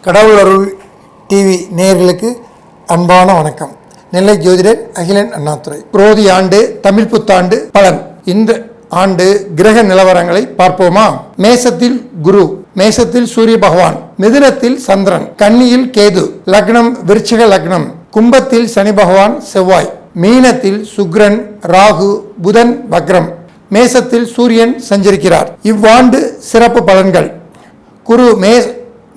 கடவுள் அருள் டிவி நேயர்களுக்கு அன்பான வணக்கம். நெல்லை ஜோதிடர் அகிலன் அண்ணாதுரை. குரோதி ஆண்டு தமிழ் புத்தாண்டு பலன். இந்த ஆண்டு கிரக நிலவரங்களை பார்ப்போமா? மேசத்தில் குரு, மேசத்தில் சூரிய பகவான், மிதுனத்தில் சந்திரன், கன்னியில் கேது, லக்னம் விருச்சிக லக்னம், கும்பத்தில் சனி பகவான் செவ்வாய், மீனத்தில் சுக்கிரன், ராகு, புதன் வக்ரம், மேசத்தில் சூரியன் சஞ்சரிக்கிறார். இவ்வாண்டு சிறப்பு பலன்கள். குரு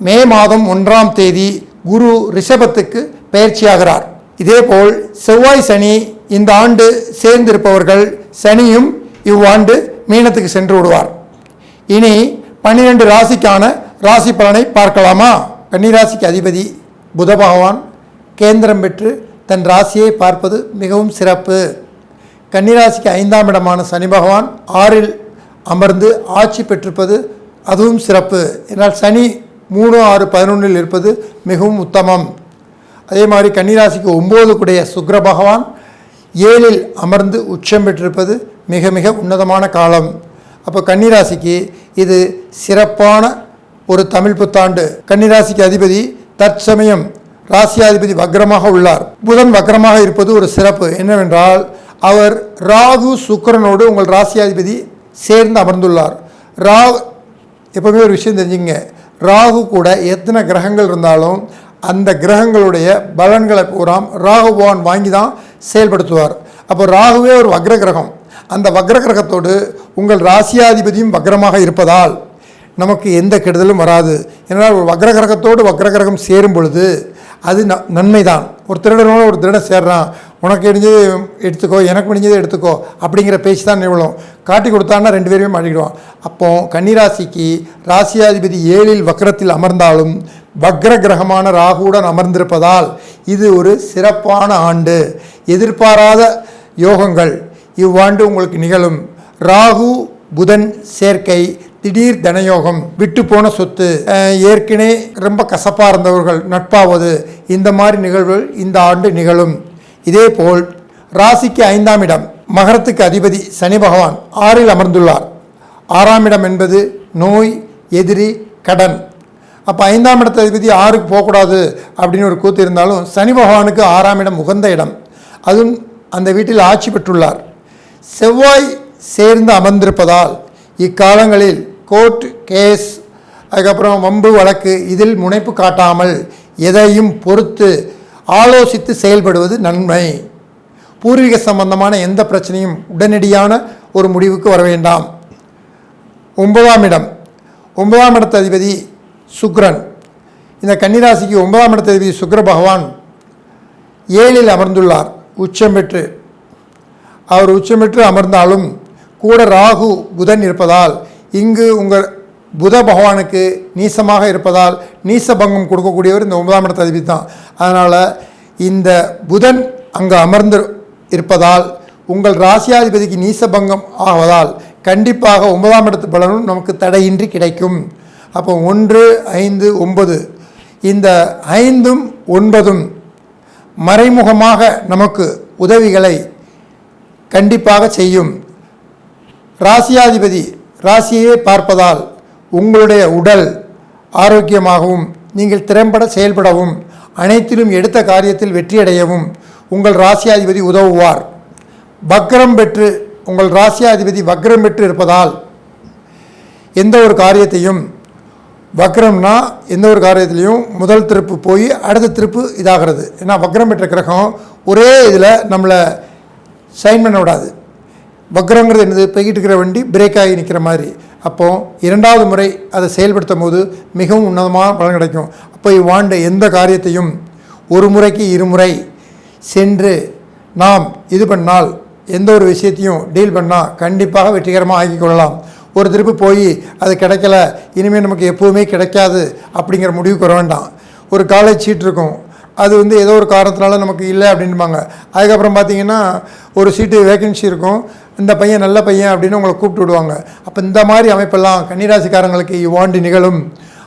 மே மாதம் 1ஆம் தேதி குரு ரிஷபத்துக்கு பயிற்சியாகிறார். இதேபோல் செவ்வாய் சனி இந்த ஆண்டு சேர்ந்திருப்பவர்கள் சனியும் இவ்வாண்டு மீனத்துக்கு சென்று விடுவார். இனி 12 ராசிக்கான ராசி பலனை பார்க்கலாமா? கன்னிராசிக்கு அதிபதி புத பகவான் கேந்திரம் பெற்று தன் ராசியை பார்ப்பது மிகவும் சிறப்பு. கன்னிராசிக்கு 5ஆம் இடமான சனி பகவான் 6இல் அமர்ந்து ஆட்சி பெற்றிருப்பது அதுவும் சிறப்பு. என்றால் சனி 3, 6, 11 இருப்பது மிகவும் உத்தமம். அதே மாதிரி கன்னிராசிக்கு 9 கூடிய சுக்கிர பகவான் 7இல் அமர்ந்து உச்சம் பெற்றிருப்பது மிக மிக உன்னதமான காலம். அப்போ கன்னிராசிக்கு இது சிறப்பான ஒரு தமிழ் புத்தாண்டு. கன்னிராசிக்கு அதிபதி தற்சமயம் ராசியாதிபதி வக்ரமாக உள்ளார். புதன் வக்ரமாக இருப்பது ஒரு சிறப்பு. என்னவென்றால் அவர் ராகு சுக்கிரனோடு உங்கள் ராசியாதிபதி சேர்ந்து அமர்ந்துள்ளார். எப்பவுமே ஒரு விஷயம் தெரிஞ்சுங்க, ராகு கூட எத்தனை கிரகங்கள் இருந்தாலும் அந்த கிரகங்களுடைய பலன்களை பூராம் ராகு பகவான் வாங்கி தான் செயல்படுத்துவார். அப்போ ராகுவே ஒரு வக்ர கிரகம். அந்த வக்ர கிரகத்தோடு உங்கள் ராசியாதிபதியும் வக்ரமாக இருப்பதால் நமக்கு எந்த கெடுதலும் வராது. ஏன்னால் ஒரு வக்ர கிரகத்தோடு வக்ர கிரகம் சேரும் பொழுது அது நன்மை தான். ஒரு திருடனோட ஒரு திருடன் சேர்றான், உனக்கு முடிஞ்சது எடுத்துக்கோ, எனக்கு முடிஞ்சதை எடுத்துக்கோ அப்படிங்கிற பேச்சு தான் நிகழும். காட்டி கொடுத்தான்னா 2 பேருமே மாட்டிக்கிடுவான். அப்போ கன்னிராசிக்கு ராசியாதிபதி 7இல் வக்ரத்தில் அமர்ந்தாலும் வக்ர கிரகமான ராகுவுடன் அமர்ந்திருப்பதால் இது ஒரு சிறப்பான ஆண்டு. எதிர்பாராத யோகங்கள் இவ்வாண்டு உங்களுக்கு நிகழும். ராகு புதன் சேர்க்கை, திடீர் தனயோகம், விட்டு போன சொத்து, ஏற்கனவே ரொம்ப கசப்பாக இருந்தவர்கள் நட்பாவது, இந்த மாதிரி நிகழ்வுகள் இந்த ஆண்டு நிகழும். இதேபோல் ராசிக்கு 5ஆம் இடம் மகரத்துக்கு அதிபதி சனி பகவான் 6இல் அமர்ந்துள்ளார். 6ஆம் இடம் என்பது நோய், எதிரி, கடன். அப்போ 5ஆம் இடத்து அதிபதி 6க்கு போகக்கூடாது அப்படின்னு ஒரு கூத்து இருந்தாலும் சனி பகவானுக்கு 6ஆம் இடம் உகந்த இடம். அதுவும் அந்த வீட்டில் ஆட்சி பெற்றுள்ளார். செவ்வாய் சேர்ந்து அமர்ந்திருப்பதால் இக்காலங்களில் கோர்ட் கேஸ், அதுக்கப்புறம் வம்பு வழக்கு இதில் முனைப்பு காட்டாமல் எதையும் பொறுத்து ஆலோசித்து செயல்படுவது நன்மை. பூர்வீக சம்பந்தமான எந்த பிரச்சனையும் உடனடியான ஒரு முடிவுக்கு வர வேண்டாம். 9ஆம் இடம், 9ஆம் இடத்து அதிபதி சுக்கிரன். இந்த கன்னிராசிக்கு 9ஆம் இடத்து அதிபதி சுக்கிர பகவான் 7இல் அமர்ந்துள்ளார் உச்சம் பெற்று. அவர் உச்சம் பெற்று அமர்ந்தாலும் கூட ராகு புதன் இருப்பதால் இங்கு உங்கள் புத பகவானுக்கு நீசமாக இருப்பதால் நீசபங்கம் கொடுக்கக்கூடியவர் இந்த 9ஆம் இடத்து அதிபதி தான். அதனால் இந்த புதன் அங்கு அமர்ந்து இருப்பதால் உங்கள் ராசியாதிபதிக்கு நீசபங்கம் ஆவதால் கண்டிப்பாக 9ஆம் இடத்து பலனும் நமக்கு தடையின்றி கிடைக்கும். அப்போ 1, 5, 9 இந்த 5ம் 9ம் மறைமுகமாக நமக்கு உதவிகளை கண்டிப்பாக செய்யும். ராசியாதிபதி ராசியையே பார்ப்பதால் உங்களுடைய உடல் ஆரோக்கியமாகவும் நீங்கள் திறம்பட செயல்படவும் அனைத்திலும் எடுத்த காரியத்தில் வெற்றியடையவும் உங்கள் ராசியாதிபதி உதவுவார். வக்ரம் பெற்று உங்கள் ராசியாதிபதி வக்ரம் பெற்று இருப்பதால் எந்த ஒரு காரியத்தையும், வக்ரம்னா எந்த ஒரு காரியத்திலையும் முதல் திருப்பு போய் அடுத்த திருப்பு இதாகிறது. ஏன்னா வக்ரம் பெற்ற கிரகம் ஒரே இதில் நம்மளை ஷைன் பண்ண விடாது. வக்ரங்கிறது என்னது? போய்கிட்டு இருக்கிற வண்டி பிரேக் ஆகி நிற்கிற மாதிரி. அப்போது 2வது முறை அதை செயல்படுத்தும் போது மிகவும் உன்னதமான பலன் கிடைக்கும். அப்போ இவ்வாண்டு எந்த காரியத்தையும் ஒரு முறைக்கு 2 முறை சென்று நாம் இது பண்ணால், எந்த ஒரு விஷயத்தையும் டீல் பண்ணால் கண்டிப்பாக வெற்றிகரமாக ஆக்கி கொள்ளலாம். ஒரு திருப்பு போய் அது கிடைக்கல, இனிமேல் நமக்கு எப்போவுமே கிடைக்காது அப்படிங்கிற முடிவுக்கு வர வேண்டாம். ஒரு காலேஜ் சீட் இருக்கும், அது ஏதோ ஒரு காரணத்தினால நமக்கு இல்லை அப்படின்பாங்க. அதுக்கப்புறம் பார்த்திங்கன்னா ஒரு சீட்டு வேக்கன்சி இருக்கும், இந்த பையன் நல்ல பையன் அப்படின்னு உங்களை கூப்பிட்டு விடுவாங்க. அப்போ இந்த மாதிரி அமைப்பெல்லாம் கன்னிராசிக்காரங்களுக்கு இவ்வாண்டு நிகழும்.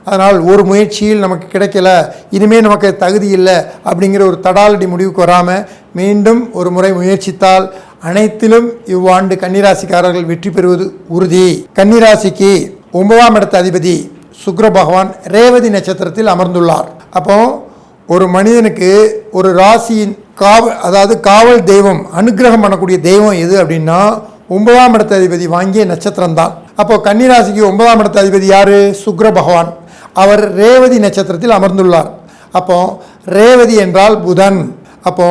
அதனால் ஒரு முயற்சியில் நமக்கு கிடைக்கல, இனிமேல் நமக்கு தகுதி இல்லை அப்படிங்கிற ஒரு தடாலடி முடிவுக்கு வராமல் மீண்டும் ஒரு முறை முயற்சித்தால் அனைத்திலும் இவ்வாண்டு கன்னிராசிக்காரர்கள் வெற்றி பெறுவது உறுதி. கன்னிராசிக்கு 9ஆம் இடத்து அதிபதி சுக்கிர பகவான் ரேவதி நட்சத்திரத்தில் அமர்ந்துள்ளார். அப்போ ஒரு மனிதனுக்கு ஒரு ராசியின் காவல் தெய்வம், அனுக்கிரகம் பண்ணக்கூடிய தெய்வம் எது அப்படின்னா 9ஆம் இடத்த அதிபதி வாங்கிய நட்சத்திரம் தான். அப்போ கன்னிராசிக்கு 9ஆம் இடத்த அதிபதி யாரு? சுக்கிர பகவான். அவர் ரேவதி நட்சத்திரத்தில் அமர்ந்துள்ளார். அப்போ ரேவதி என்றால் புதன். அப்போ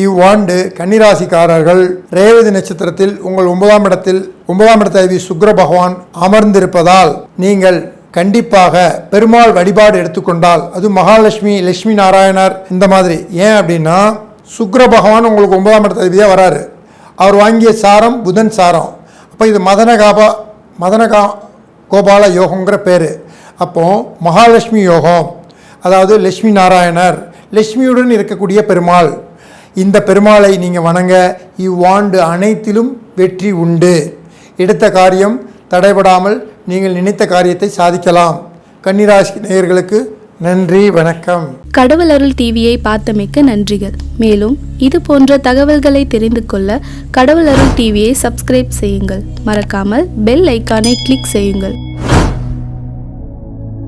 இவ்வாண்டு கன்னிராசிக்காரர்கள் ரேவதி நட்சத்திரத்தில் உங்கள் 9ஆம் இடத்த அதிபதி சுக்கிர பகவான் அமர்ந்திருப்பதால் நீங்கள் கண்டிப்பாக பெருமாள் வழிபாடு எடுத்துக்கொண்டால், அது மகாலட்சுமி, லட்சுமி நாராயணர் இந்த மாதிரி. ஏன் அப்படின்னா சுக்கிர பகவான் உங்களுக்கு 9ஆம் இடத்த அதிபதியாக வராரு. அவர் வாங்கிய சாரம் புதன் சாரம். அப்போ இது மதன கோபால யோகங்கிற பேர். அப்போ மகாலட்சுமி யோகம், அதாவது லட்சுமி நாராயணர், லட்சுமியுடன் இருக்கக்கூடிய பெருமாள். இந்த பெருமாளை நீங்கள் வணங்க இவ்வாண்டு அனைத்திலும் வெற்றி உண்டு. எடுத்த காரியம் தடைபடாமல் நீங்கள் நினைத்த காரியத்தை சாதிக்கலாம். கன்னிராசி நேயர்களுக்கு நன்றி, வணக்கம். கடவுள் அருள் டிவியை பார்த்தமைக்கு நன்றிகள். மேலும் இது போன்ற தகவல்களை தெரிந்து கொள்ள கடவுள் அருள் டிவியை சப்ஸ்கிரைப் செய்யுங்கள். மறக்காமல் பெல் ஐக்கானை கிளிக் செய்யுங்கள்.